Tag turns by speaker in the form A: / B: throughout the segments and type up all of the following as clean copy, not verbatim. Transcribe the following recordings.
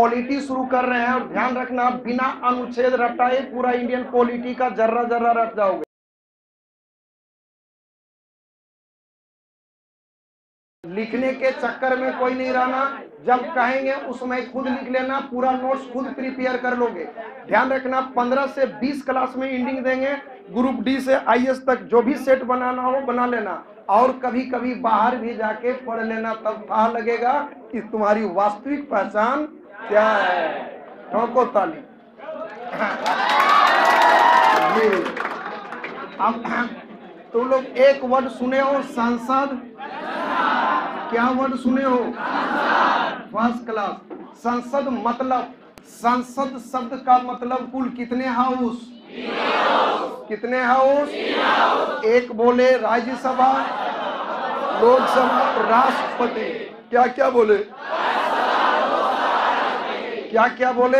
A: Polity शुरू कर रहे हैं, और ध्यान रखना बिना अनुच्छेद रटाए पूरा इंडियन पॉलिटी का जर्रा जर्रा रट जाओगे। लिखने के चक्कर में कोई नहीं रहना, जब कहेंगे उसमें खुद लिख लेना, पूरा नोट्स खुद प्रिपेयर कर लोगे। ध्यान रखना 15 से 20 क्लास में एंडिंग देंगे, ग्रुप डी से आईएएस तक जो भी सेट बनाना हो बना लेना, और कभी कभी बाहर भी जाके पढ़ लेना, तब पता लगेगा कि तुम्हारी वास्तविक पहचान क्या है। ठोको ताली। अब तुम लोग एक वर्ड सुने हो संसद, क्या वर्ड सुने हो? First class. संसद मतलब, संसद शब्द का मतलब कुल कितने हाउस? कितने हाउस? एक बोले राज्यसभा, लोकसभा, राष्ट्रपति। क्या क्या बोले? क्या क्या बोले?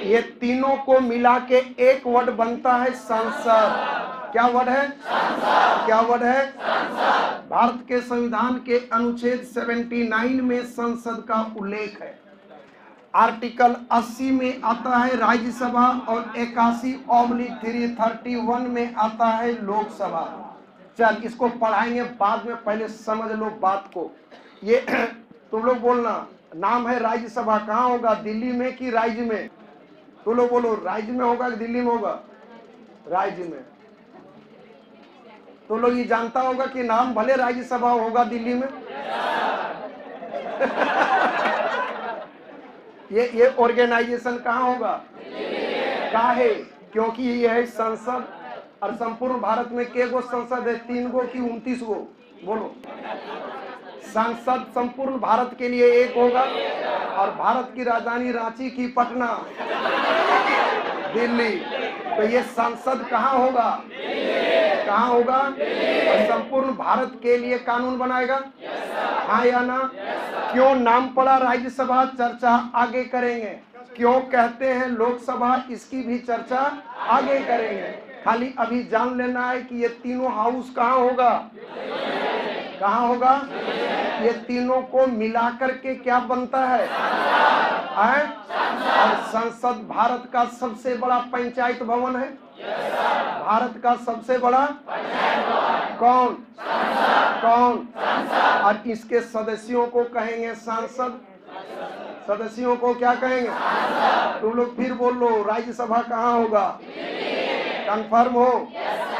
A: ये तीनों को मिला के एक वर्ड बनता है संसद। क्या वर्ड है? क्या वर्ड है? भारत के संविधान के अनुच्छेद 79 में संसद का उल्लेख है। आर्टिकल 80 में आता है राज्यसभा, और 81/331 में आता है लोकसभा। चल इसको पढ़ाएंगे बाद में, पहले समझ लो बात को। ये तुम लोग बोलना, नाम है राज्यसभा, कहाँ होगा? दिल्ली में कि राज्य में? तुम लोग बोलो, राज्य में होगा कि दिल्ली में होगा? राज्य में। तो लोग ये जानता होगा कि नाम भले राज्यसभा होगा दिल्ली में। ये ऑर्गेनाइजेशन कहाँ होगा? काहे? क्योंकि ये है संसद। और संपूर्ण भारत में के गो संसद है? 3 गो कि 29 गो? बोलो। संसद संपूर्ण भारत के लिए एक होगा, और भारत की राजधानी रांची की पटना? दिल्ली। तो ये संसद कहाँ होगा? कहाँ होगा? और संपूर्ण भारत के लिए कानून बनाएगा, हाँ या ना? क्यों नाम पड़ा राज्यसभा? चर्चा आगे करेंगे। क्यों कहते हैं लोकसभा? इसकी भी चर्चा आगे करेंगे। खाली अभी जान लेना है कि ये तीनों हाउस कहाँ होगा? कहाँ होगा? ये तीनों को मिलाकर के क्या बनता है? और संसद भारत का सबसे बड़ा पंचायत भवन है। भारत का सबसे बड़ा कौन? कौन? और इसके सदस्यों को कहेंगे सांसद। सदस्यों को क्या कहेंगे? तुम लोग फिर बोल लो, राज्यसभा कहाँ होगा? कंफर्म हो?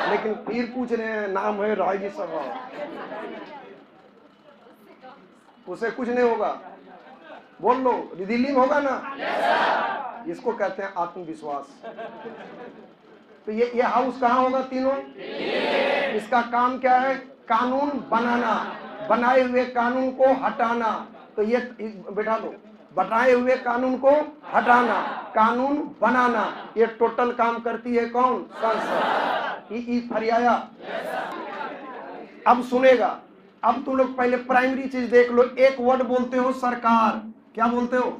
A: लेकिन फिर पूछ रहे हैं, नाम है राज्यसभा, उसे कुछ नहीं होगा। बोल लो, दिल्ली में होगा ना? इसको कहते हैं आत्मविश्वास। तो ये हाउस कहाँ होगा? तीनों। इसका काम क्या है? कानून बनाना, बनाए हुए कानून को हटाना। तो ये बैठा दो, बनाए हुए कानून को हटाना, कानून बनाना, ये टोटल काम करती है कौन? संसद। ई फरियाया। अब सुनेगा। अब तुम लोग पहले प्राइमरी चीज देख लो। एक वर्ड बोलते हो सरकार, क्या बोलते हो?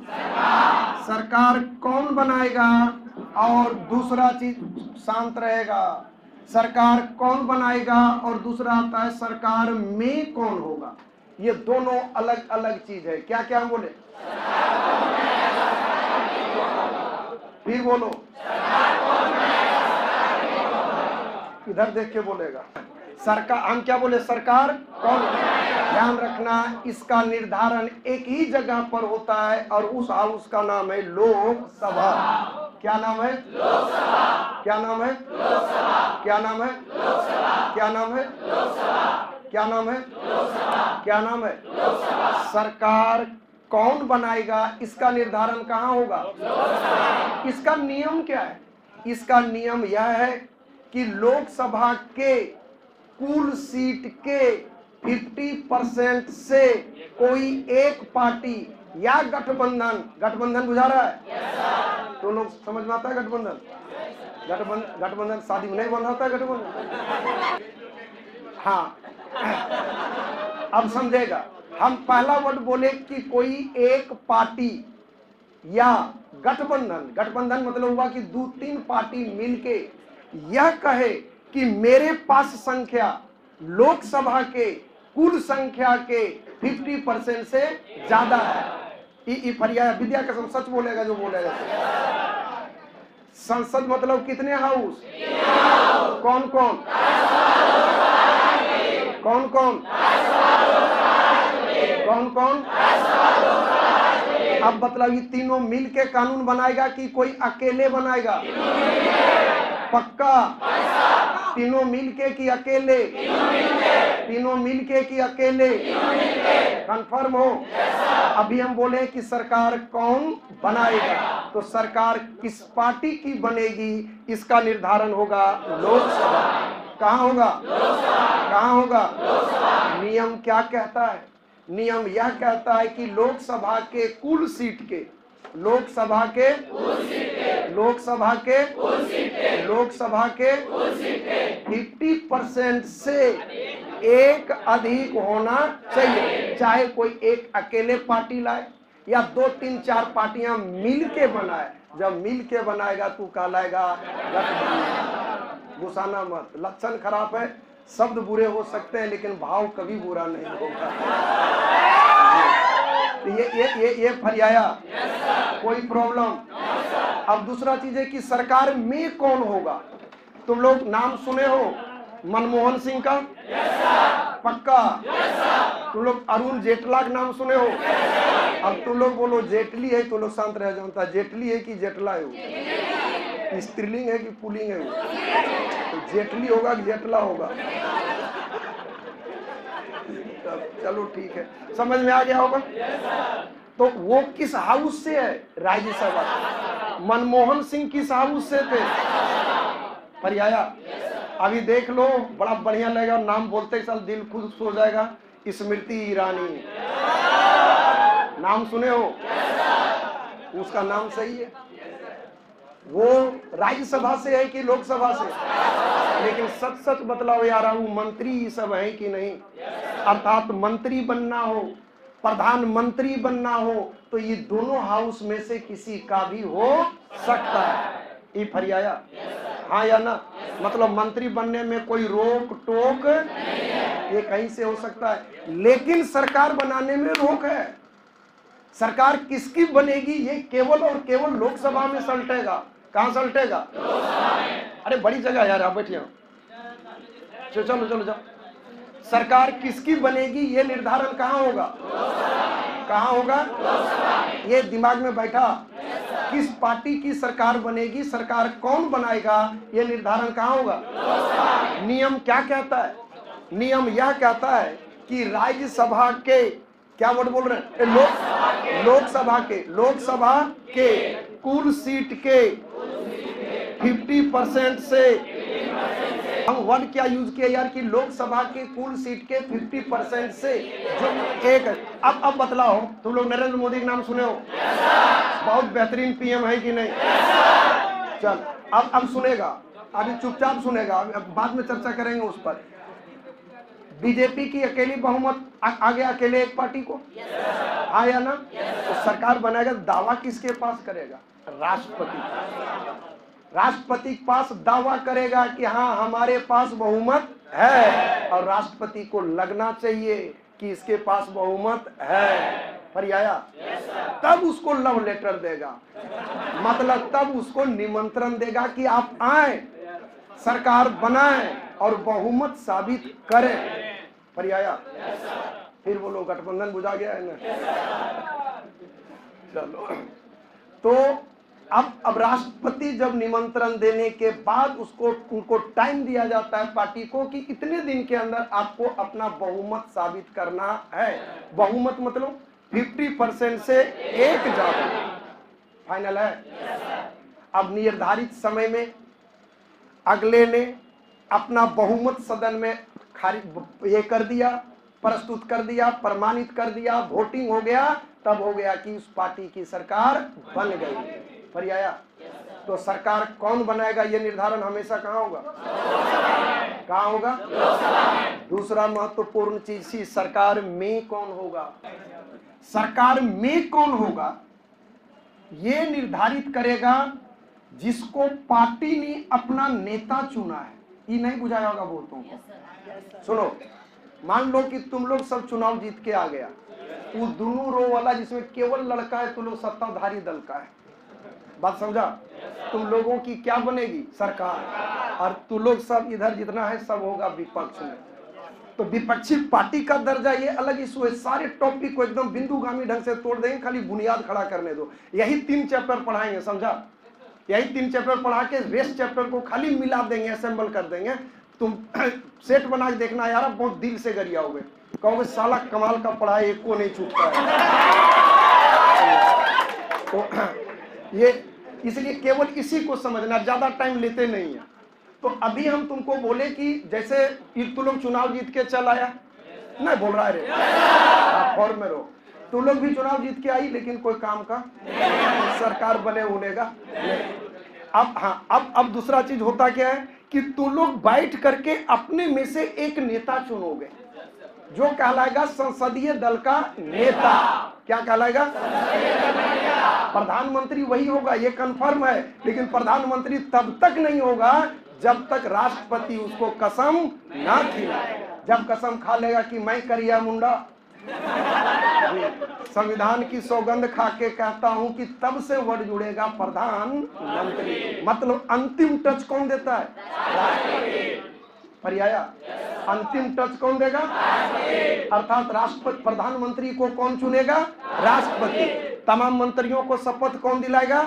A: सरकार कौन बनाएगा? और दूसरा चीज शांत रहेगा, सरकार कौन बनाएगा? और दूसरा आता है सरकार में कौन होगा। ये दोनों अलग अलग चीज है। क्या क्या बोले? फिर बोलो, इधर देख के बोलेगा। सरकार, हम क्या बोले? सरकार कौन? ध्यान रखना, इसका निर्धारण एक ही जगह पर होता है, और उस हाउस का नाम है लोकसभा। क्या नाम है? लोकसभा। क्या नाम है? लोकसभा। क्या नाम है? लोकसभा। क्या नाम है? लोकसभा। क्या नाम है? लोकसभा। क्या नाम है? लोकसभा। सरकार कौन बनाएगा, इसका निर्धारण कहाँ होगा? लोकसभा। इसका नियम क्या है? इसका नियम यह है कि लोकसभा के कुल सीट के 50% से कोई एक पार्टी या गठबंधन, गठबंधन बुझा रहा है? तो लोग समझ में आता है गठबंधन? गठबंधन शादी में नहीं बन रहा है गठबंधन। हाँ, अब समझेगा। हम पहला वर्ड बोले कि कोई एक पार्टी या गठबंधन। गठबंधन मतलब हुआ कि 2-3 पार्टी मिलके यह कहे कि मेरे पास संख्या लोकसभा के कुल संख्या के 50% से ज्यादा है। फरिया विद्या कसम सच बोलेगा जो बोलेगा। संसद मतलब कितने हाउस? कौन कौन? कौन कौन? कौन कौन? अब मतलब ये तीनों मिल के कानून बनाएगा कि कोई अकेले बनाएगा? पक्का? तीनों मिलके कि अकेले? तीनों मिलके कि अकेले? कंफर्म हो? अभी हम बोले कि सरकार कौन बनाएगा, तो सरकार किस पार्टी की बनेगी इसका निर्धारण होगा लोकसभा। कहाँ होगा? कहाँ होगा? नियम क्या कहता है? नियम यह कहता है कि लोकसभा के कुल सीट के, लोकसभा के 50% से एक अधिक होना चाहिए। चाहे कोई एक अकेले पार्टी लाए या 2, 3, 4 पार्टियां मिल के बनाए। जब मिल के बनाएगा तू कहलाएगा गठबंधन। गुस्साना मत, लक्षण खराब है, शब्द बुरे हो सकते हैं लेकिन भाव कभी बुरा नहीं होगा। ये फरियाया, कोई प्रॉब्लम? अब दूसरा चीज है कि सरकार में कौन होगा। तुम लोग नाम सुने हो मनमोहन सिंह का? पक्का? तुम लोग अरुण जेटला का नाम सुने हो? अब तुम लोग बोलो जेटली है तो लोग शांत रह जाता। जेटली है कि जेटला है? वो स्त्रीलिंग है कि पुल्लिंग है? वो तो जेटली होगा कि जेटला होगा? चलो ठीक है, समझ में आ गया होगा। तो वो किस हाउस से है? राज्यसभा। मनमोहन सिंह किस हाउस से थे? फरियाया। अभी देख लो, बड़ा बढ़िया लगेगा, नाम बोलते साल दिल खुश हो जाएगा। स्मृति ईरानी, नाम सुने हो? उसका नाम सही है। वो राज्यसभा से है कि लोकसभा से? लेकिन सच सच बतलाओ यार, वो मंत्री सब है कि नहीं? अर्थात मंत्री बनना हो, प्रधानमंत्री बनना हो, तो ये दोनों हाउस में से किसी का भी हो सकता है। ये फरियाया, हाँ या ना? मतलब मंत्री बनने में कोई रोक टोक ये कहीं से हो सकता है, लेकिन सरकार बनाने में रोक है। सरकार किसकी बनेगी ये केवल और केवल लोकसभा में सलटेगा। कहाँ सलटेगा? अरे बड़ी जगह यार, आप बैठिए। चलो चलो जाओ। सरकार किसकी बनेगी ये निर्धारण कहाँ होगा? कहाँ होगा? ये दिमाग में बैठा। किस पार्टी की सरकार बनेगी, सरकार कौन बनाएगा, ये निर्धारण कहाँ होगा? नियम क्या कहता है? नियम यह कहता है कि राज्यसभा के, क्या वर्ड बोल रहे हैं? लोकसभा के कुल सीट के 50% से, हम वर्ड क्या यूज किया यार कि लोकसभा के कुल सीट के 50% से जो एक। अब बतलाओ, तुम लोग नरेंद्र मोदी का नाम सुने हो? बहुत बेहतरीन पीएम है कि नहीं? चल अब सुनेगा, अभी चुपचाप सुनेगा, अब बाद में चर्चा करेंगे उस पर। बीजेपी की अकेली बहुमत आ गया, अकेले एक पार्टी को, हाँ या ना? तो सरकार बनाएगा, दावा किसके पास करेगा? राष्ट्रपति के पास दावा करेगा कि हाँ हमारे पास बहुमत है, और राष्ट्रपति को लगना चाहिए कि इसके पास बहुमत है। फरियाया, तब उसको लव लेटर देगा, मतलब तब उसको निमंत्रण देगा कि आप आए, सरकार बनाएं और बहुमत साबित करें। फरियाया, फिर बोलो गठबंधन बुझा गया है ना? चलो, तो अब राष्ट्रपति जब निमंत्रण देने के बाद उनको टाइम दिया जाता है पार्टी को कि इतने दिन के अंदर आपको अपना बहुमत साबित करना है। बहुमत मतलब 50% से एक ज्यादा। फाइनल है? अब निर्धारित समय में अगले ने अपना बहुमत सदन में ये कर दिया, प्रस्तुत कर दिया, प्रमाणित कर दिया, वोटिंग हो गया, तब हो गया कि उस पार्टी की सरकार बन गई। फरियाया, तो सरकार कौन बनाएगा ये निर्धारण हमेशा कहाँ होगा? कहाँ होगा? दूसरा महत्वपूर्ण चीज थी, सरकार में कौन होगा? सरकार में कौन होगा ये निर्धारित करेगा जिसको पार्टी ने अपना नेता चुना है। ये नहीं बुझाया होगा बोलता हूँ। सुनो, मान लो कि तुम लोग सब चुनाव जीत के आ गया, वो दोनों रो वाला जिसमें केवल लड़का है, तुम लोग सत्ताधारी दल का है, बात समझा? तुम लोगों की क्या बनेगी? सरकार। और तुम लोग सब इधर जितना है सब होगा विपक्ष में। तो विपक्षी पार्टी का दर्जा ये अलग इशू है। सारे टॉपिक को एकदम बिंदुगामी ढंग से तोड़ देंगे, खाली बुनियाद खड़ा करने दो। यही 3 चैप्टर पढ़ाएंगे, समझा? यही 3 चैप्टर पढ़ा के रेस्ट चैप्टर को खाली मिला देंगे, असेंबल कर देंगे। तुम सेट बना के देखना यार, बहुत दिल से गरिया होगे, कहोगे साला कमाल का पढ़ा है, एक को नहीं छूटता है। तो ये इसलिए केवल इसी को समझना, ज्यादा टाइम लेते नहीं है। तो अभी हम तुमको बोले कि जैसे तुम लोग चुनाव जीत के चल आया, नहीं बोल रहा है रे, आप फॉर्म में रहो। तुम लोग भी चुनाव जीत के आई, लेकिन कोई काम का सरकार बने होने का। अब हाँ, अब दूसरा चीज होता क्या है कि तुम लोग बैठ करके अपने में से एक नेता चुनोगे, जो कहलाएगा संसदीय दल का नेता। क्या कहलाएगा? प्रधानमंत्री वही होगा, ये कंफर्म है। लेकिन प्रधानमंत्री तब तक नहीं होगा जब तक राष्ट्रपति उसको कसम ना खिलाए। जब कसम खा लेगा कि मैं करिया मुंडा संविधान की सौगंध खा के कहता हूं, कि तब से वर्ड जुड़ेगा प्रधानमंत्री। मतलब अंतिम टच कौन देता है? पर्याया अंतिम टच कौन देगा? अर्थात राष्ट्रपति, प्रधानमंत्री को कौन चुनेगा? राष्ट्रपति। तमाम मंत्रियों को शपथ कौन दिलाएगा?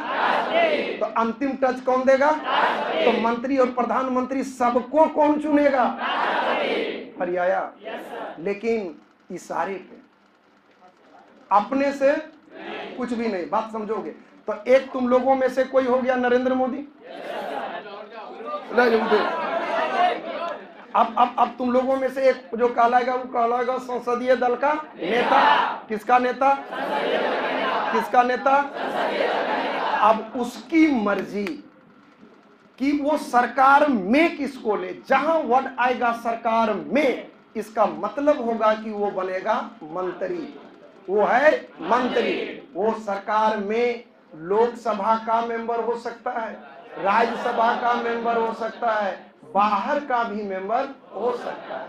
A: तो अंतिम टच कौन देगा? तो मंत्री और प्रधानमंत्री सबको कौन चुनेगा? पर्याया। लेकिन इशारे पे, अपने से कुछ भी नहीं। बात समझोगे? तो एक तुम लोगों में से कोई हो गया नरेंद्र मोदी। अब तुम लोगों में से एक जो कहलाएगा, वो कहलाएगा संसदीय दल का नेता। किसका नेता? किसका नेता? अब उसकी मर्जी कि वो सरकार में किसको ले। जहां वर्ड आएगा सरकार में, इसका मतलब होगा कि वो बनेगा मंत्री। वो है मंत्री। वो सरकार में लोकसभा का मेंबर हो सकता है, राज्यसभा का मेंबर हो सकता है, बाहर का भी मेंबर हो सकता है।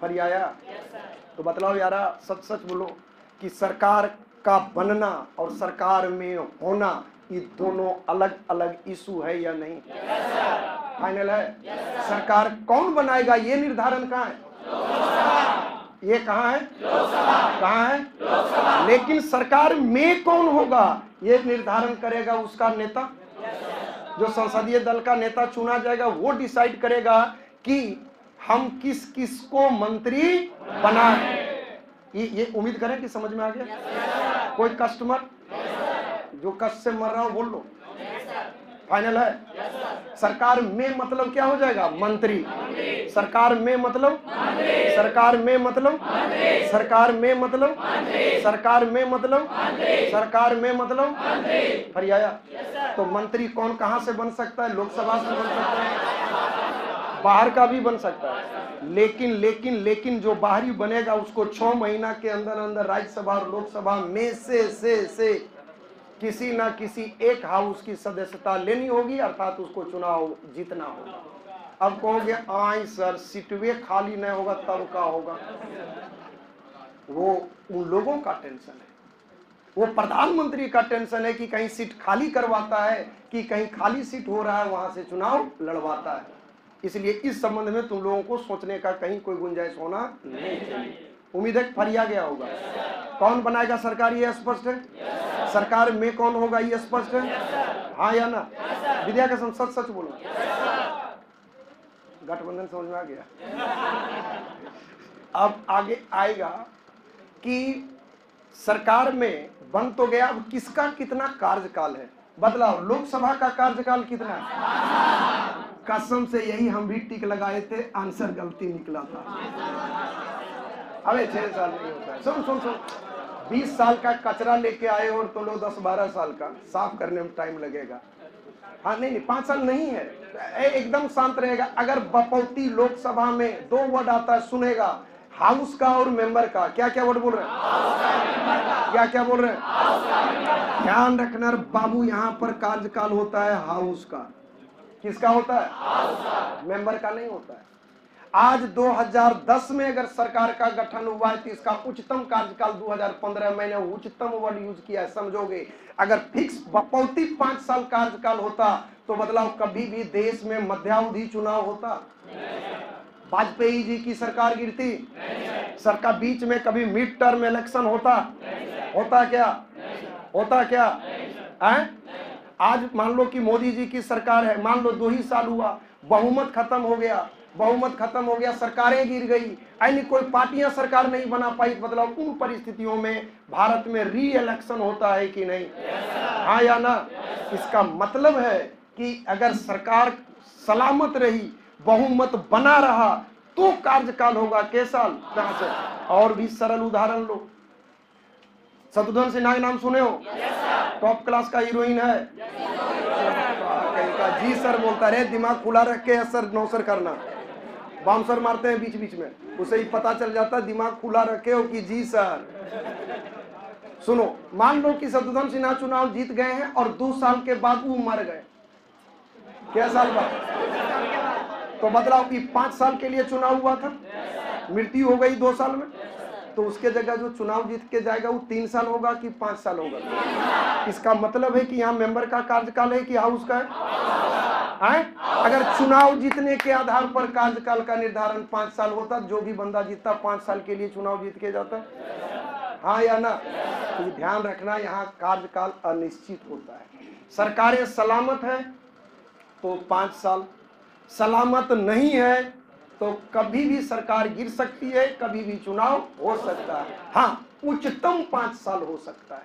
A: पर्याया। तो बतलाओ यारा, सच सच बोलो कि सरकार का बनना और सरकार में होना, ये दोनों अलग अलग इशू है या नहीं? फाइनल है। सरकार कौन बनाएगा ये निर्धारण कहाँ है? ये कहाँ है? कहाँ है? लेकिन सरकार में कौन होगा ये निर्धारण करेगा उसका नेता। जो संसदीय दल का नेता चुना जाएगा, वो डिसाइड करेगा कि हम किस किस को मंत्री बनाए। ये उम्मीद करें कि समझ में आ गया। कोई कस्टमर जो कष्ट से मर रहा हो बोल लो। फाइनल है। सरकार में मतलब क्या हो जाएगा? मंत्री। सरकार में मतलब, सरकार में मतलब, सरकार में मतलब, सरकार में मतलब, सरकार में मतलब। पर्याया। तो मंत्री कौन कहां से बन सकता है? लोकसभा से बन सकता है, बाहर का भी बन सकता है। लेकिन लेकिन लेकिन जो बाहरी बनेगा उसको 6 महीना के अंदर अंदर राज्यसभा और लोकसभा में से किसी ना किसी एक हाउस की सदस्यता लेनी होगी, अर्थात उसको चुनाव जीतना होगा। अब कहोगे आई सर सीटवे खाली नहीं होगा तब का होगा? वो उन लोगों का टेंशन है, वो प्रधानमंत्री का टेंशन है कि कहीं सीट खाली करवाता है कि कहीं खाली सीट हो रहा है वहां से चुनाव लड़वाता है। इसलिए इस संबंध में तुम लोगों को सोचने का कहीं कोई गुंजाइश होना नहीं चाहिए। उम्मीद है फरिया गया होगा। कौन बनाएगा सरकार ये स्पष्ट है। सरकार में कौन होगा ये स्पष्ट है। हाँ या ना? विद्या का सच सच बोलो। गठबंधन समझ में आ गया। अब आगे आएगा कि सरकार में बन तो गया, अब किसका कितना कार्यकाल है बदलाव। लोकसभा का कार्यकाल कितना है? कसम से यही हम भी टिक लगाए थे, आंसर गलती निकला था। अबे 6 साल नहीं होता है। सुन सुन सुन, 20 साल का कचरा लेके आए और तो लोग 10-12 साल का साफ करने में टाइम लगेगा। हाँ नहीं 5 साल नहीं है, एकदम शांत रहेगा। अगर बपौती लोकसभा में 2 वर्ड आता है सुनेगा, हाउस का और मेंबर का। क्या क्या वर्ड बोल रहे हैं? क्या क्या बोल रहे हैं? ध्यान रखना बाबू, यहाँ पर कार्यकाल होता है हाउस का। किसका होता है? हाउस का। मेंबर का नहीं होता है। आज 2010 में अगर सरकार का गठन हुआ है तो इसका उच्चतम कार्यकाल 2015, मैंने उच्चतम वर्ड यूज किया है, समझोगे। अगर फिक्स बपौती 5 साल कार्यकाल होता तो बदलाव कभी भी देश में मध्यावधि चुनाव होता? वाजपेयी जी की सरकार गिरती? सरकार बीच में कभी मिड टर्म इलेक्शन होता? होता क्या? होता क्या है? आज मान लो कि मोदी जी की सरकार है, मान लो 2 ही साल हुआ, बहुमत खत्म हो गया, बहुमत खत्म हो गया, सरकारें गिर गई, यानी कोई पार्टियां सरकार नहीं बना पाई, मतलब उन परिस्थितियों में भारत में री इलेक्शन होता है कि नहीं? हाँ या ना? इसका मतलब है कि अगर सरकार सलामत रही, बहुमत बना रहा तो कार्यकाल होगा। कैसा? कहां से? और भी सरल उदाहरण लो, शत्रुघ्न सिन्हा के नाम सुने हो? टॉप क्लास का हीरोइन है। जी सर बोलता रहे, दिमाग खुला रख के सर नो सर करना, बाउंसर मारते हैं बीच बीच में, उसे ही पता चल जाता है दिमाग खुला रखे हो कि जी सर। सुनो, मान लो कि शत्रुघ्न सिन्हा चुनाव जीत गए हैं और 2 साल के बाद वो मर गए। क्या साल बाद? तो बदलाव कि 5 साल के लिए चुनाव हुआ था, मृत्यु हो गई 2 साल में, तो उसके जगह जो चुनाव जीत के जाएगा वो 3 साल होगा कि 5 साल होगा? इसका मतलब है कि यहाँ मेंबर का कार्यकाल है कि हाउस का है? अगर चुनाव जीतने के आधार पर कार्यकाल का निर्धारण 5 साल होता, जो भी बंदा जीतता 5 साल के लिए चुनाव जीत के जाता। हाँ या ना? तो ध्यान रखना, यहाँ कार्यकाल अनिश्चित होता है। सरकारें सलामत है तो 5 साल, सलामत नहीं है तो कभी भी सरकार गिर सकती है, कभी भी चुनाव हो सकता है। हाँ, उच्चतम 5 साल हो सकता है।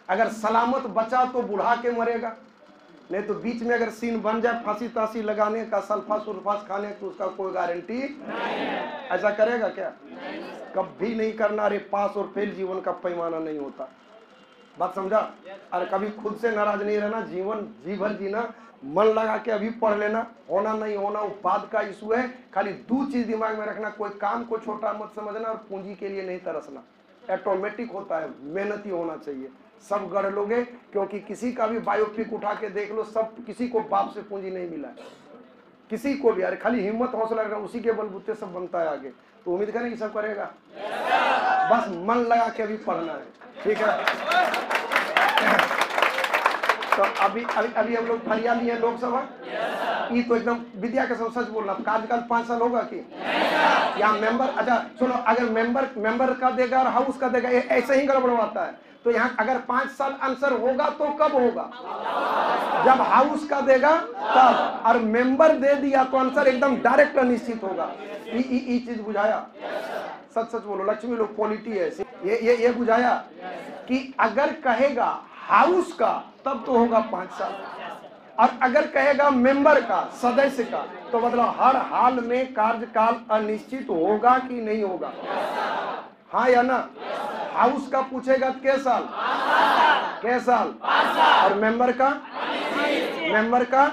A: अगर सलामत बचा तो बुढ़ा के मरेगा, नहीं तो बीच में अगर सीन बन जाए फांसी तांसी लगाने का, सल्फा सुल्फास खाने तो उसका कोई गारंटी नहीं। ऐसा करेगा क्या? कभी नहीं करना। रे पास और फेल जीवन का पैमाना नहीं होता। बात समझा? और कभी खुद से नाराज नहीं रहना, जीवन जी भर जीना, मन लगा के अभी पढ़ लेना, होना नहीं होना वो बाद का इशू है। खाली 2 चीज दिमाग में रखना, कोई काम को छोटा मत समझना और पूंजी के लिए नहीं तरसना। ऑटोमेटिक होता है, मेहनती होना चाहिए। सब गढ़ लोगे, क्योंकि किसी का भी बायोपिक उठा के देख लो, सब किसी को बाप से पूंजी नहीं मिला है, किसी को भी। यार खाली हिम्मत हौसला रखना, उसी के बलबूते सब बनता है आगे। तो उम्मीद करें कि सब करेगा, बस मन लगा के अभी पढ़ना है। ठीक है? तो अभी हम लोग फरिया लिए लोकसभा, ये तो एकदम विद्या के सब सच बोलना। कार्यकाल 5 साल होगा कि या मेंबर? अच्छा सुनो, अगर मेंबर का देगा और हाउस का देगा, ऐसे ही गड़बड़वाता है। तो यहाँ अगर 5 साल आंसर होगा तो कब होगा? जब हाउस का देगा तब, और मेंबर दे दिया तो आंसर एकदम डायरेक्ट निश्चित होगा। ये चीज बुझाया? सच सच बोलो, लक्ष्मी लोग पॉलिटी है। ये बुझाया कि अगर कहेगा हाउस का तब तो होगा 5 साल, और अगर कहेगा मेंबर का, सदस्य का, तो मतलब हर हाल में कार्यकाल अनिश्चित होगा कि नहीं होगा? हाँ या ना? हाउस का पूछेगा कै साल? कै साल? और मेंबर का? मेंबर का?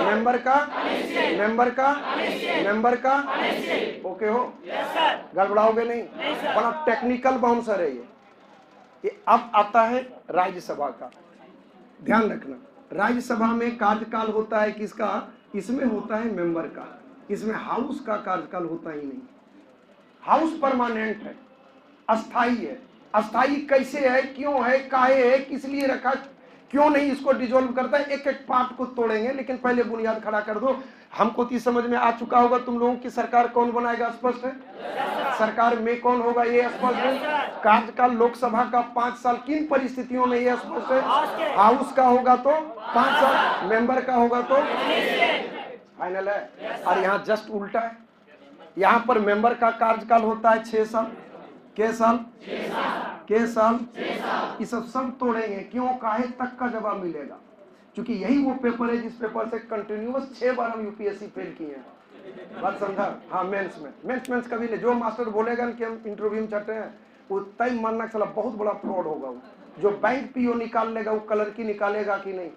A: मेंबर का? मेंबर का? मेंबर का? ओके हो? गड़बड़ाओगे नहीं? बड़ा टेक्निकल बाउंसर है ये। अब आता है राज्यसभा का। ध्यान रखना, राज्यसभा में कार्यकाल होता है किसका? इसमें होता है मेंबर का, इसमें हाउस का कार्यकाल होता ही नहीं। हाउस परमानेंट है, अस्थाई है। अस्थाई कैसे है, क्यों है, काहे है, किस लिए रखा, क्यों नहीं इसको डिसॉल्व करता है, एक एक पार्ट को तोड़ेंगे। लेकिन पहले बुनियाद खड़ा कर दो। हमको तो समझ में आ चुका होगा तुम लोगों की सरकार कौन बनाएगा, स्पष्ट है। सरकार में कौन होगा ये स्पष्ट है। कार्यकाल लोकसभा का 5 साल, किन परिस्थितियों में ये स्पष्ट है। हाउस का होगा तो 5 साल, मेंबर का होगा तो फाइनल है। और यहाँ जस्ट उल्टा है, यहाँ पर मेंबर का कार्यकाल होता है 6 साल। के साल? 6 साल। ये सब तोड़ेंगे, क्यों, काहे तक का जवाब मिलेगा। क्योंकि यही वो पेपर है जिस पेपर से कंटिन्यूअस 6 बार हम यूपीएससी फेल किए हैं। बात समझा? हाँ, मेंस कभी नहीं। जो मास्टर बोलेगा कि हम इंटरव्यू में चढ़ते हैं, वो तय मानना चला बहुत बड़ा फ्रॉड होगा। वो जो बैंक पीओ निकाल लेगा वो कलर की निकालेगा कि नहीं?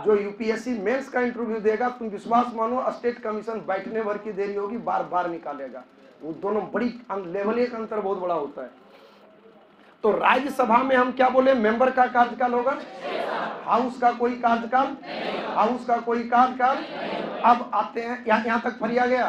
A: जो यूपीएससी मेंस का इंटरव्यू देगा, तुम विश्वास मानो स्टेट कमीशन बैठने भर की देरी होगी, बार बार निकालेगा। वो दोनों बड़ी लेवल एक अंतर बहुत बड़ा होता है। तो राज्यसभा में हम क्या बोले, मेंबर का कार्यकाल होगा, हाउस का कोई कार्यकाल, हाउस का कोई कार्यकाल। अब आते हैं यहाँ तक फरिया गया।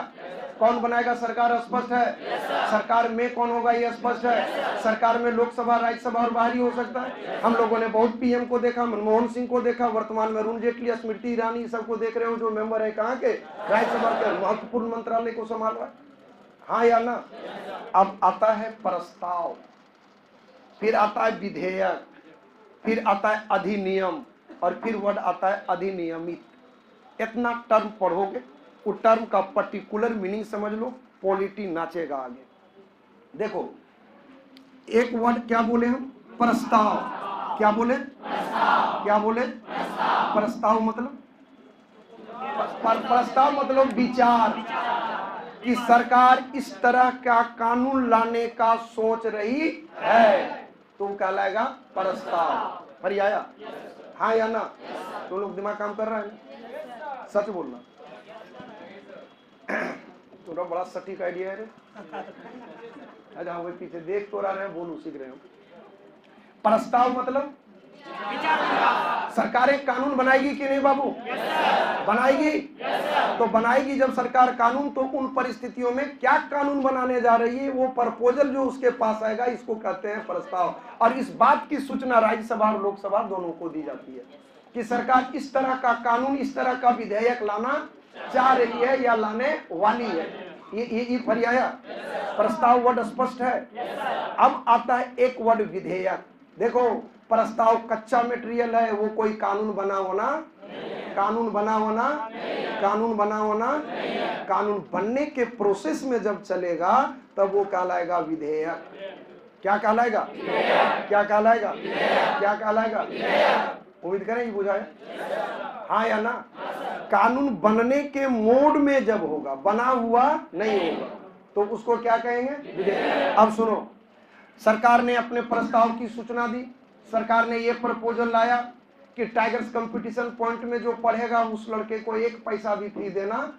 A: कौन बनाएगा? सरकार, स्पष्ट है। सरकार में कौन होगा? ये स्पष्ट है। सरकार में लोकसभा, राज्यसभा और बाहरी हो सकता है। हम लोगों ने बहुत पीएम को देखा, मनमोहन सिंह को देखा, वर्तमान में अरुण जेटली, स्मृति ईरानी सबको देख रहे हो जो मेंबर है कहाँ के? राज्यसभा के, महत्वपूर्ण मंत्रालय को संभाल रहा है। हाँ या ना? अब आता है प्रस्ताव, फिर आता है विधेयक, फिर आता है अधिनियम, और फिर वर्ड आता है अधिनियमित। इतना टर्म पढ़ोगे, उस टर्म का पर्टिकुलर मीनिंग समझ लो, पॉलिटी नाचेगा आगे। देखो, एक वर्ड क्या बोले हम? प्रस्ताव। क्या बोले? क्या बोले? प्रस्ताव मतलब प्रस्ताव मतलब विचार कि सरकार इस तरह का कानून लाने का सोच रही है, तो कहलाएगा प्रस्ताव। पर आया? हाँ या ना? तो लोग दिमाग काम कर रहा है ना? सच बोलना। तो बड़ा सटीक आइडिया है रे। अच्छा हाँ, पीछे देख तो रहे हैं, बोलू सीख रहे हो। प्रस्ताव मतलब सरकार एक कानून बनाएगी कि नहीं बाबू? बनाएगी। तो बनाएगी जब सरकार कानून, तो उन परिस्थितियों में क्या कानून बनाने जा रही है, वो प्रपोजल जो उसके पास आएगा, इसको कहते हैं प्रस्ताव। और इस बात की सूचना राज्यसभा और लोकसभा दोनों को दी जाती है कि सरकार इस तरह का कानून, इस तरह का विधेयक लाना चाह रही है या लाने वाली है। ये पर्याय प्रस्ताव वर्ड स्पष्ट है। अब आता है एक वर्ड विधेयक। देखो, प्रस्ताव कच्चा मटेरियल है, वो कोई कानून बना होना, कानून बना होना, कानून बना होना, कानून बनने के प्रोसेस में जब चलेगा तब वो कहलाएगा विधेयक। क्या कहलाएगा? क्या कहलाएगा? क्या कहलाएगा? उम्मीद करें ये बुझाए। हाँ या ना? कानून बनने के मोड में जब होगा, बना हुआ नहीं होगा, तो उसको क्या कहेंगे? विधेयक। अब सुनो, सरकार ने अपने प्रस्ताव की सूचना दी। सरकार ने ये प्रपोजल लाया कि टाइगर्स कंपटीशन पॉइंट में जो पढ़ेगा उस लड़के को 1 पैसा भी फी देना,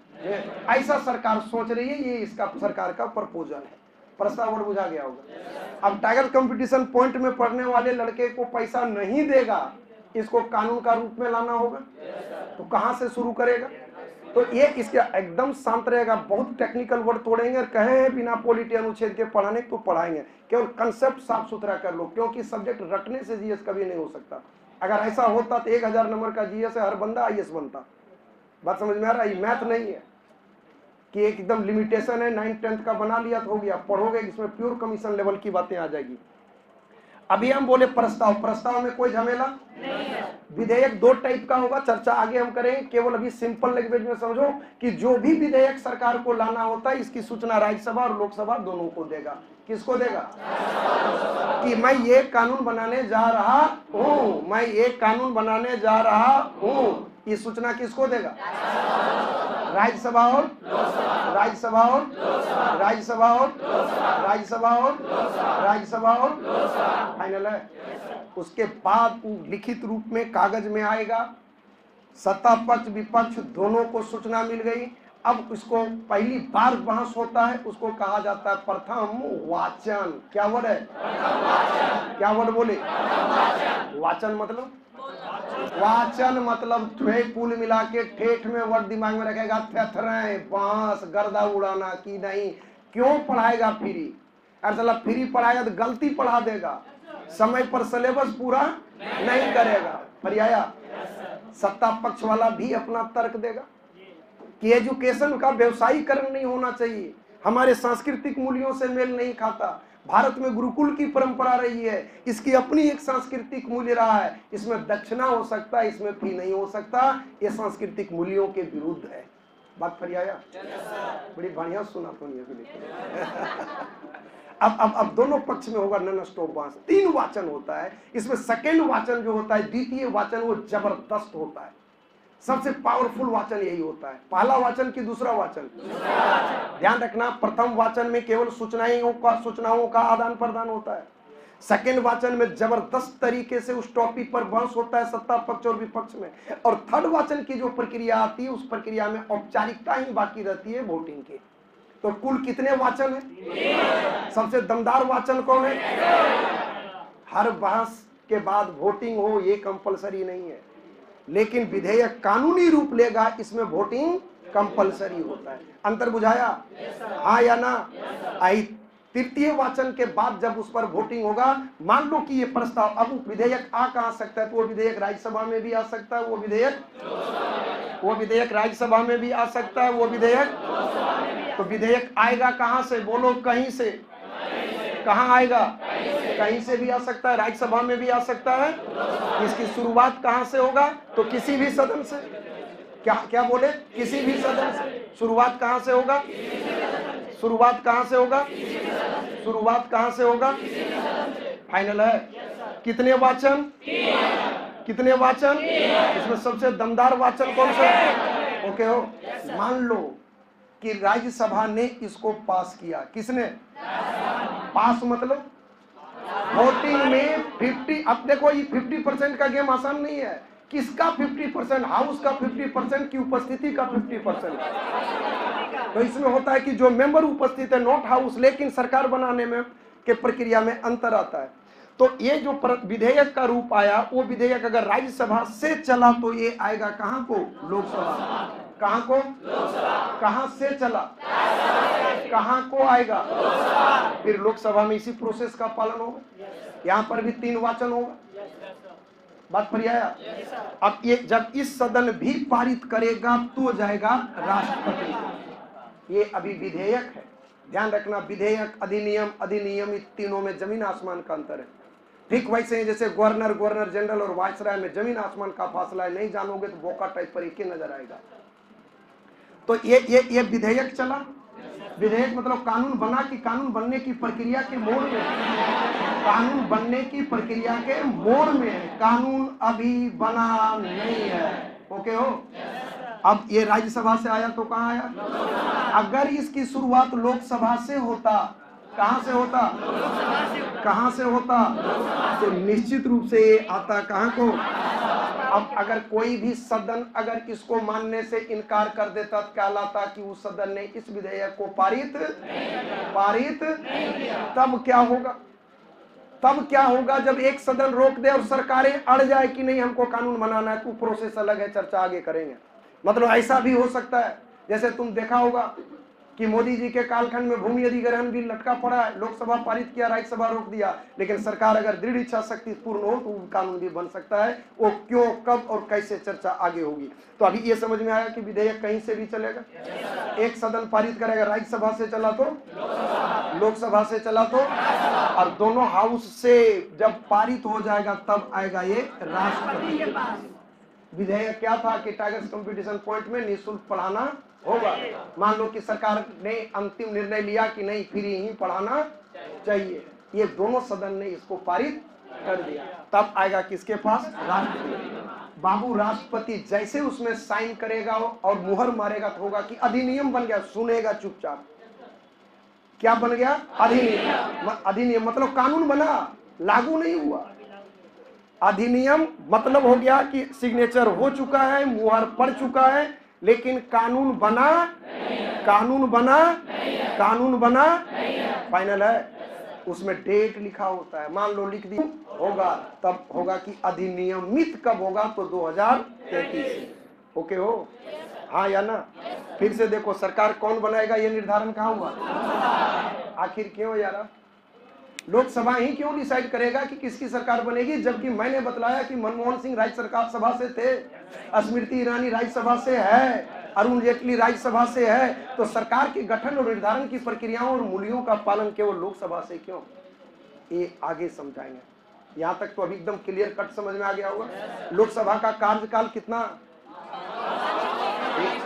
A: ऐसा सरकार सोच रही है। ये इसका सरकार का प्रपोजल है। प्रस्ताव वर्ड बुझा गया होगा। अब टाइगर कंपटीशन पॉइंट में पढ़ने वाले लड़के को पैसा नहीं देगा, इसको कानून का रूप में लाना होगा, तो कहां से शुरू करेगा? तो ये इसका एकदम शांत रहेगा। बहुत टेक्निकल वर्ड तोड़ेंगे और कहे हैं बिना पॉलिटी अनुच्छेद के पढ़ाने तो पढ़ाएंगे। केवल कंसेप्ट साफ सुथरा कर लो, क्योंकि सब्जेक्ट रटने से जीएस कभी नहीं हो सकता। अगर ऐसा होता तो 1000 नंबर का जीएस है, हर बंदा आईएएस बनता। बात समझ में आ रहा है? ये मैथ नहीं है कि एकदम लिमिटेशन है, 9th 10th का बना लिया तो हो गया। पढ़ोगे इसमें प्योर कमीशन लेवल की बातें आ जाएगी। अभी हम बोले प्रस्ताव, प्रस्ताव में कोई झमेला नहीं है। विधेयक 2 टाइप का होगा, चर्चा आगे हम करेंगे। केवल अभी सिंपल लैंग्वेज में समझो कि जो भी विधेयक सरकार को लाना होता है, इसकी सूचना राज्यसभा और लोकसभा दोनों को देगा। किसको देगा? कि मैं ये कानून बनाने जा रहा हूँ, मैं ये कानून बनाने जा रहा हूँ। ये सूचना किसको देगा? राज्यसभा और राज्यसभा और राज्यसभा और राज्यसभा और राज्यसभा और फाइनल है। उसके बाद लिखित रूप में कागज में आएगा। सत्ता पक्ष विपक्ष दोनों को सूचना मिल गई। अब इसको पहली बार बहस होता है, उसको कहा जाता है प्रथम वाचन। क्या वर्ड है? क्या वर्ड बोले? वाचन मतलब वाचन मतलब कुल मिला के ठेठ में वर्ड दिमाग में रखेगा। थेथरे बांस गर्दा उड़ाना की नहीं। क्यों पढ़ाएगा फ्री? अरे साला फ्री पढ़ाएगा तो गलती पढ़ा देगा, समय पर सिलेबस पूरा नहीं करेगा। पर्याय सत्ता पक्ष वाला भी अपना तर्क देगा कि एजुकेशन का व्यवसायीकरण नहीं होना चाहिए, हमारे सांस्कृतिक मूल्यों से मेल नहीं खाता। भारत में गुरुकुल की परंपरा रही है, इसकी अपनी एक सांस्कृतिक मूल्य रहा है। इसमें दक्षिणा हो सकता है, इसमें फी नहीं हो सकता। ये सांस्कृतिक मूल्यों के विरुद्ध है। बात फिर आया? बड़ी बढ़िया सुना तो नहीं। अब दोनों पक्ष में होगा नन स्टॉप बांस। 3 वाचन होता है इसमें। सेकेंड वाचन जो होता है, द्वितीय वाचन, वो जबरदस्त होता है। सबसे पावरफुल वाचन यही होता है। पहला वाचन की दूसरा वाचन? ध्यान रखना, प्रथम वाचन में केवल सूचनाओं का आदान प्रदान होता है। सेकेंड वाचन में जबरदस्त तरीके से उस टॉपिक पर बहस होता है सत्ता पक्ष और विपक्ष में। और थर्ड वाचन की जो प्रक्रिया आती है, उस प्रक्रिया में औपचारिकता ही बाकी रहती है वोटिंग की। तो कुल कितने वाचन है? सबसे दमदार वाचन कौन है? हर बहस के बाद वोटिंग हो ये कंपलसरी नहीं है, लेकिन विधेयक कानूनी रूप लेगा, इसमें वोटिंग कंपलसरी होता है। अंतर बुझाया? हाँ या ना? आई तृतीय वाचन के बाद जब उस पर वोटिंग होगा, मान लो कि ये प्रस्ताव, अब विधेयक आ कहाँ सकता है, तो वो विधेयक राज्यसभा में भी आ सकता है, वो विधेयक राज्यसभा में भी आ सकता है, वो विधेयक, तो विधेयक आएगा कहाँ से? बोलो, कहीं से। कहाँ आएगा? कहीं से भी आ सकता है, राज्यसभा में भी आ सकता है। इसकी शुरुआत कहाँ से होगा? तो किसी भी सदन से। क्या बोले? किसी भी सदन से। शुरुआत कहाँ से होगा? शुरुआत कहाँ से होगा? शुरुआत कहाँ से होगा? फाइनल है? कितने वाचन? कितने वाचन? इसमें सबसे दमदार वाचन कौन सा? ओके हो? मान लो कि राज्यसभा ने इसको पास किया। किसने? पास मतलब वोटिंग में 50। अब देखो, ये 50% का गेम आसान नहीं है। किसका 50%? हाउस का 50% की उपस्थिति का 50%। तो इसमें होता है कि जो मेंबर उपस्थित है, नॉट हाउस, लेकिन सरकार बनाने में के प्रक्रिया में अंतर आता है। तो ये जो विधेयक का रूप आया, वो विधेयक अगर राज्यसभा से चला तो ये आएगा कहाँ को? लोकसभा। कहाँ को? कहाँ से चला? कहाँ को आएगा? फिर लोकसभा में इसी प्रोसेस का पालन होगा। यहाँ पर भी 3 वाचन होगा। बात पर आया? अब ये जब इस सदन भी पारित करेगा तो जाएगा राष्ट्रपति। ये अभी विधेयक है, ध्यान रखना। विधेयक, अधिनियम, अधिनियम, इन तीनों में जमीन आसमान का अंतर है। ठीक वैसे ही जैसे गवर्नर, गवर्नर जनरल और वायसराय में जमीन आसमान का फासला है। नहीं जानोगे तो बोका टाइप पर एक ही नजर आएगा। तो ये विधेयक चला। विधेयक मतलब कानून बना कि कानून बनने की प्रक्रिया के मोड़ में, कानून बनने की प्रक्रिया के मोड़ में है। कानून अभी बना नहीं है। ओके हो? अब ये राज्यसभा से आया तो कहाँ आया? अगर इसकी शुरुआत लोकसभा से होता, कहाँ से होता? कहाँ से होता? तो निश्चित रूप से ये आता कहाँ को? अब अगर कोई भी सदन अगर इसको मानने से इनकार कर देता तो कहलाता कि उस सदन ने इस विधेयक को पारित तब क्या होगा? तब क्या होगा जब एक सदन रोक दे और सरकारें अड़ जाए कि नहीं हमको कानून बनाना है, तो प्रोसेस अलग है, चर्चा आगे करेंगे। मतलब ऐसा भी हो सकता है, जैसे तुम देखा होगा कि मोदी जी के कालखंड में भूमि अधिग्रहण बिल लटका पड़ा है, लोकसभा पारित किया, राज्यसभा रोक दिया, लेकिन सरकार अगर दृढ़ इच्छा शक्ति पूर्ण हो तो कानून भी बन सकता है। वो क्यों, कब और कैसे, चर्चा आगे होगी। तो अभी ये समझ में आया कि विधेयक कहीं से भी चलेगा। एक सदन पारित करेगा, राज्यसभा से चला तो, लोकसभा से चला तो, और दोनों हाउस से जब पारित हो जाएगा तब आएगा ये राष्ट्रपति के पास। विधेयक क्या था कि टाइगर्स कंपटीशन पॉइंट में निःशुल्क पढ़ाना होगा। मान लो कि सरकार ने अंतिम निर्णय लिया कि नहीं, फ्री ही पढ़ाना चाहिए, ये दोनों सदन ने इसको पारित कर दिया, तब आएगा किसके पास? राष्ट्रपति। बाबू राष्ट्रपति जैसे उसमें साइन करेगा और मुहर मारेगा तो होगा कि अधिनियम बन गया। सुनेगा चुपचाप। क्या बन गया? अधिनियम। अधिनियम मतलब कानून बना, लागू नहीं हुआ। अधिनियम मतलब हो गया कि सिग्नेचर हो चुका है, मुहर पड़ चुका है, लेकिन कानून बना, कानून बना, कानून बना, फाइनल है। उसमें डेट लिखा होता है। मान लो लिख दी होगा, तब होगा कि अधिनियमित कब होगा? तो 2033। ओके हो? हाँ या ना? फिर से देखो, सरकार कौन बनाएगा ये निर्धारण कहाँ हुआ? आखिर क्यों यार? लोकसभा ही क्यों डिसाइड करेगा कि किसकी सरकार बनेगी, जबकि मैंने बतलाया कि मनमोहन सिंह राज्य सरकार सभा से थे, स्मृति ईरानी राज्यसभा से है, अरुण जेटली राज्यसभा से है। तो सरकार के गठन और निर्धारण की प्रक्रियाओं और मूल्यों का पालन केवल लोकसभा से क्यों? ये आगे समझाएंगे। यहाँ तक तो अभी एकदम क्लियर कट समझ में आ गया होगा। लोकसभा का कार्यकाल कितना?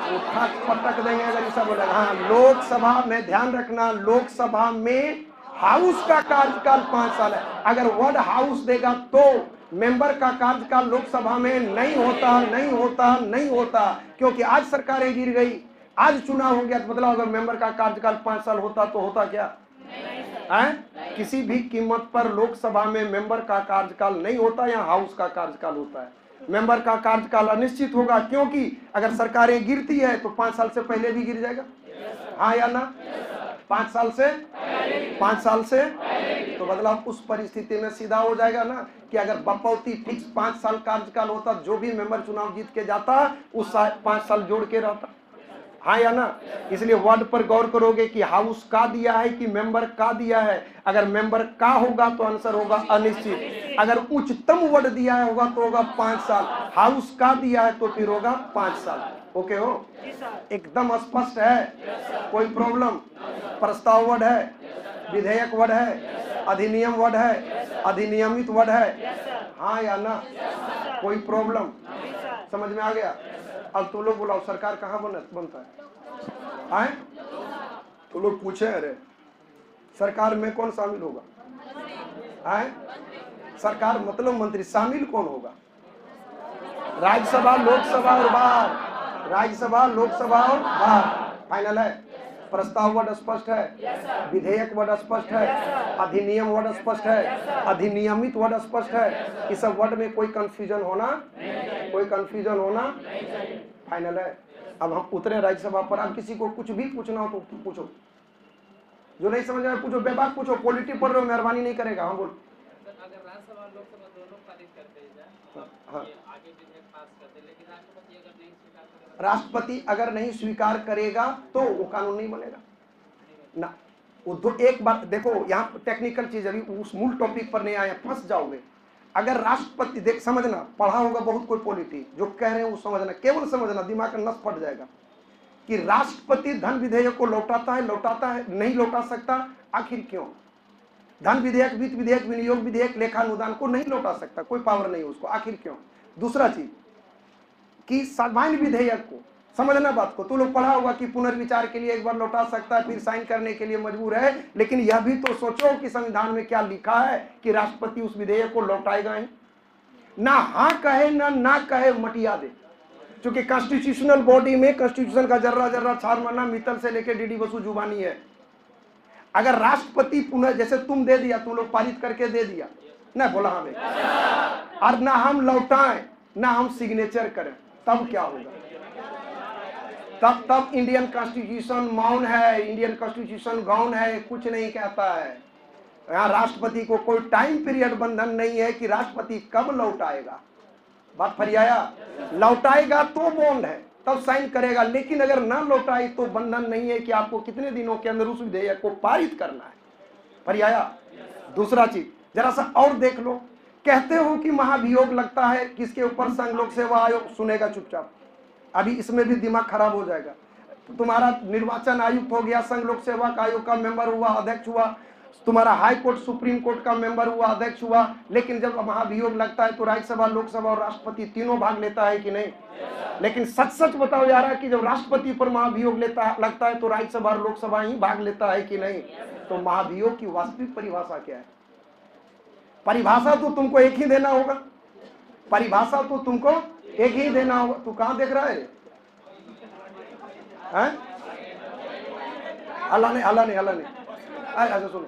A: उठा पटक देंगे अगर ऐसा बोलेगा। हाँ, लोकसभा में ध्यान रखना, लोकसभा में हाउस का कार्यकाल 5 साल है। अगर वर्ड हाउस देगा तो मेंबर का कार्यकाल लोकसभा में नहीं होता, नहीं होता, नहीं होता, क्योंकि आज सरकारें गिर गई, आज चुनाव हो गया, तो मतलब अगर मेंबर का कार्यकाल 5 साल होता तो होता क्या है? किसी भी कीमत पर लोकसभा में मेंबर का कार्यकाल नहीं होता, या हाउस का कार्यकाल होता है। मेंबर का कार्यकाल अनिश्चित होगा, क्योंकि अगर सरकारें गिरती है तो 5 साल से पहले भी गिर जाएगा। हाँ या ना? 5 साल से, 5 साल से, तो बदलाव उस परिस्थिति में सीधा हो जाएगा ना कि अगर बपौती फिक्स 5 साल कार्यकाल होता, जो भी मेंबर चुनाव जीत के जाता उस 5 साल जोड़ के रहता। हाँ या ना? इसलिए वर्ड पर गौर करोगे कि हाउस का दिया है कि मेंबर का दिया है। अगर मेंबर का होगा तो आंसर होगा अनिश्चित। अगर उच्चतम वर्ड दिया है होगा तो होगा 5 साल। हाउस का दिया है तो फिर होगा 5 साल। ओके हो? एकदम स्पष्ट है? कोई प्रॉब्लम? प्रस्ताव वर्ड है, विधेयक वर्ड है, अधिनियम वर्ड है, अधिनियमित वर्ड है, हाँ या ना? कोई प्रॉब्लम? समझ में आ गया? अब तुम लोग बुलाओ, सरकार कहाँ बनता है? आए तो लोग पूछे, अरे सरकार में कौन शामिल होगा? आए सरकार मतलब मंत्री, शामिल कौन होगा? राज्यसभा, लोकसभा और बाहर। राज्यसभा, लोकसभा और बाहर। फाइनल है? प्रस्ताव वर्ड स्पष्ट है, विधेयक वर्ड स्पष्ट है, अधिनियम वर्ड स्पष्ट है, अधिनियमित वर्ड स्पष्ट है। इस सब वर्ड में कोई कंफ्यूजन होना, कोई कंफ्यूजन होना फाइनल है। अब हम उतरे राज्यसभा पर। अब किसी को कुछ भी पूछना हो तो पूछो, जो नहीं समझ में पूछो, बेबाक पूछो। पॉलिटी पढ़ रहे हो, मेहरबानी नहीं करेगा। हाँ बोल।
B: अगर राज्यसभा लोकसभा दोनों पारित करते हैं,
A: हाँ,
B: आगे विधेयक पास करते, लेकिन
A: राष्ट्रपति अगर नहीं स्वीकार करेगा तो वो कानून नहीं बनेगा ना। वो एक बात देखो, यहाँ टेक्निकल चीज, अभी उस मूल टॉपिक पर नहीं आए, फंस जाओगे। अगर राष्ट्रपति, देख समझना, पढ़ा होगा बहुत कोई पॉलिटी, जो कह रहे हैं वो समझना, केवल समझना, दिमाग का नस फट जाएगा कि राष्ट्रपति धन विधेयक को लौटाता है, नहीं लौटा सकता। आखिर क्यों? धन विधेयक, वित्त विधेयक, विनियोग विधेयक, लेखा अनुदान को नहीं लौटा सकता, कोई पावर नहीं उसको। आखिर क्यों? दूसरा चीज कि सामान्य विधेयक को, समझना बात को, तो लोग पढ़ा होगा कि पुनर्विचार के लिए एक बार लौटा सकता है, फिर साइन करने के लिए मजबूर है। लेकिन यह भी तो सोचो कि संविधान में क्या लिखा है कि राष्ट्रपति उस विधेयक को लौटाएगा ही ना। हाँ कहे ना कहे, मटिया दे। क्योंकि कॉन्स्टिट्यूशनल बॉडी में कॉन्स्टिट्यूशन का जर्रा जर्रा छार मारना मित्तल से लेकर डीडी बसु जुबानी है। अगर राष्ट्रपति पुनः, जैसे तुम दे दिया, तुम लोग पारित करके दे दिया ना, बोला हमें, और ना हम लौटाएं ना हम सिग्नेचर करें, तब क्या होगा? तब इंडियन कॉन्स्टिट्यूशन मौन है, इंडियन कॉन्स्टिट्यूशन गौन है, कुछ नहीं कहता है। यहाँ राष्ट्रपति को कोई टाइम पीरियड बंधन नहीं है कि राष्ट्रपति कब लौटाएगा। बात फरियाया? लौटाएगा तो बॉन्ड है, तब साइन करेगा। लेकिन अगर ना लौटाए तो बंधन नहीं है कि आपको कितने दिनों के अंदर उस विधेयक को पारित करना है। फरियाया? दूसरा चीज जरा सा और देख लो, कहते हो कि महाभियोग लगता है किसके ऊपर? संघ लोक सेवा आयोग। सुनेगा चुपचाप, अभी इसमें भी दिमाग खराब हो जाएगा। तुम्हारा निर्वाचन आयुक्त हो गया, संघ लोक सेवा आयोग का मेंबर हुआ, अध्यक्ष हुआ, तुम्हारा हाई कोर्ट सुप्रीम कोर्ट का मेंबर हुआ, अध्यक्ष हुआ। लेकिन जब महाभियोग लगता है तो राज्यसभा, लोकसभा और राष्ट्रपति तीनों भाग लेता है कि नहीं? लेकिन सच सच बताओ यार कि जब राष्ट्रपति पर महाभियोग लगता है तो राज्यसभा और लोकसभा ही भाग लेता है कि नहीं? तो महाभियोग की वास्तविक परिभाषा क्या है? परिभाषा तो तुमको एक ही देना होगा, परिभाषा तो तुमको एक ही देना होगा। तू कहां देख रहा है? हल्ला नहीं। अच्छा सुनो,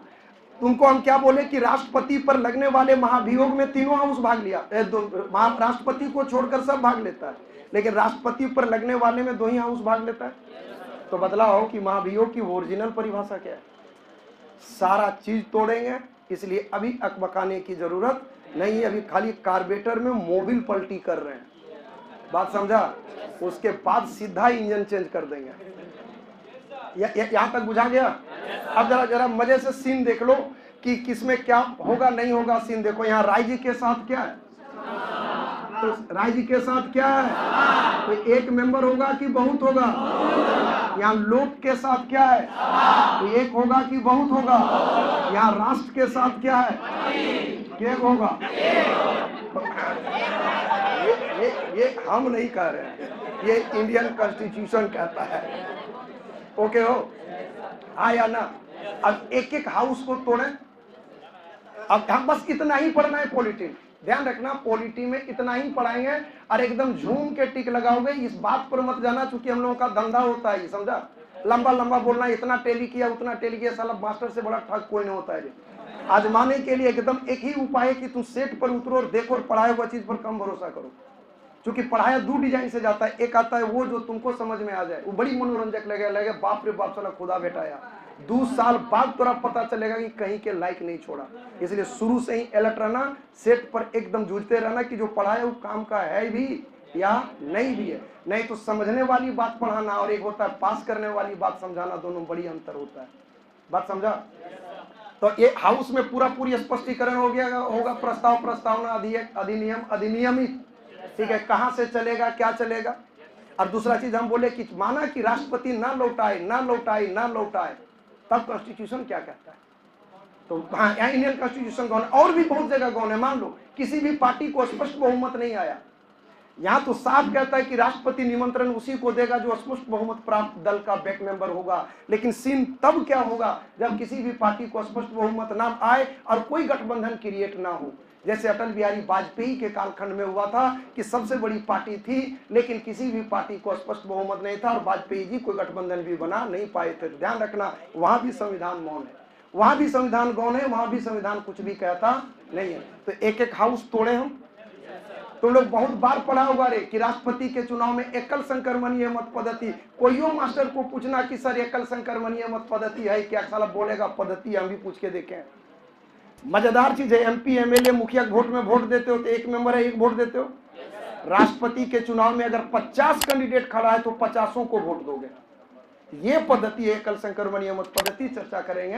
A: तुमको हम क्या बोले कि राष्ट्रपति पर लगने वाले महाभियोग में तीनों हाउस भाग लिया, राष्ट्रपति को छोड़कर सब भाग लेता है, लेकिन राष्ट्रपति पर लगने वाले में 2 ही हाउस भाग लेता है। तो बदलाव कि महाभियोग की ओरिजिनल परिभाषा क्या है? सारा चीज तोड़ेंगे, इसलिए अभी अकबकाने की जरूरत नहीं है। अभी खाली कार्बेटर में मोबिल पलटी कर रहे हैं, बात समझा? उसके बाद सीधा इंजन चेंज कर देंगे। यहां तक बुझा गया? अब जरा मजे से सीन देख लो कि किसमें क्या होगा नहीं होगा। सीन देखो, यहाँ राय जी के साथ क्या है? तो राय जी के साथ क्या है? तो एक मेंबर होगा कि बहुत होगा? यहाँ लोक के साथ क्या है? तो एक होगा कि बहुत होगा? यहाँ राष्ट्र के साथ क्या है? एक होगा। ये हम नहीं कह रहे हैं, ये इंडियन कॉन्स्टिट्यूशन कहता है। ओके हो? हाँ या ना? अब एक एक हाउस को तोड़े। अब हम बस इतना ही पढ़ना है पॉलिटी, ध्यान रखना, पॉलिटी में इतना ही पढ़ाएंगे और एकदम झूम के टिक लगाओगे। इस बात पर मत जाना, चूंकि हम लोगों का धंधा होता है, समझा? लंबा लंबा बोलना, इतना टेली किया उतना टेली किया, साला मास्टर से बड़ा ठग कोई नहीं होता है। आजमाने के लिए एकदम एक ही उपाय है कि तुम सेट पर उतरो और देखो और पढ़ाए हुआ चीज पर कम भरोसा करो। क्योंकि पढ़ाया 2 डिजाइन से जाता है, एक आता है वो जो तुमको समझ में आ जाए, वो बड़ी मनोरंजक लगे बाप रे बाप साला खुदा बेटाया। 2 साल बाद तोरा पता चलेगा कि कहीं के लायक नहीं छोड़ा। इसलिए शुरू से ही अलर्ट रहना, सेट पर एकदम जूझते रहना कि जो पढ़ाया वो काम का है भी या नहीं भी है। नहीं तो समझने वाली बात पढ़ाना और एक होता है पास करने वाली बात समझाना, दोनों बड़ी अंतर होता है। बात समझा? तो ये हाउस में पूरी स्पष्टीकरण हो गया होगा। प्रस्ताव, प्रस्तावना, अधिनियम, अधिनियमित, ठीक है, कहां से चलेगा, क्या चलेगा। और दूसरा चीज हम बोले कि माना कि राष्ट्रपति ना लौटाए, तब कॉन्स्टिट्यूशन क्या कहता है। तो हाँ, यहाँ इंडियन कॉन्स्टिट्यूशन गौन, और भी बहुत जगह गौन है। मान लो किसी भी पार्टी को स्पष्ट बहुमत नहीं आया, यहाँ तो साफ कहता है कि राष्ट्रपति निमंत्रण उसी को देगा जो स्पष्ट बहुमत प्राप्त दल का बैक मेंबर होगा। लेकिन सीन तब क्या होगा जब किसी भी पार्टी को स्पष्ट बहुमत ना आए और कोई गठबंधन क्रिएट ना हो। जैसे अटल बिहारी वाजपेयी के कालखंड में हुआ था कि सबसे बड़ी पार्टी थी लेकिन किसी भी पार्टी को स्पष्ट बहुमत नहीं था और वाजपेयी जी कोई गठबंधन भी बना नहीं पाए थे। ध्यान रखना, वहां भी संविधान मौन है, वहां भी संविधान गौन है, वहां भी संविधान कुछ भी कहता नहीं है। तो एक एक हाउस तोड़े हम। तुम लोग बहुत बार पढ़ा होगा रे कि राष्ट्रपति के चुनाव में एकल संक्रमणीय मत पद्धति। कोईयो मास्टर को पूछना कि सर एकल संक्रमणीय मत पद्धति है क्या, साला बोलेगा पद्धति। हम भी पूछ के देखें। मजेदार चीज है, एमपी एमएलए मुखिया वोट में वोट देते हो तो एक मेंबर है, एक वोट देते हो। राष्ट्रपति के चुनाव में अगर 50 कैंडिडेट खड़ा है तो 50 को वोट दोगे। ये पद्धति है एकल संक्रमणीय मत पद्धति, चर्चा करेंगे।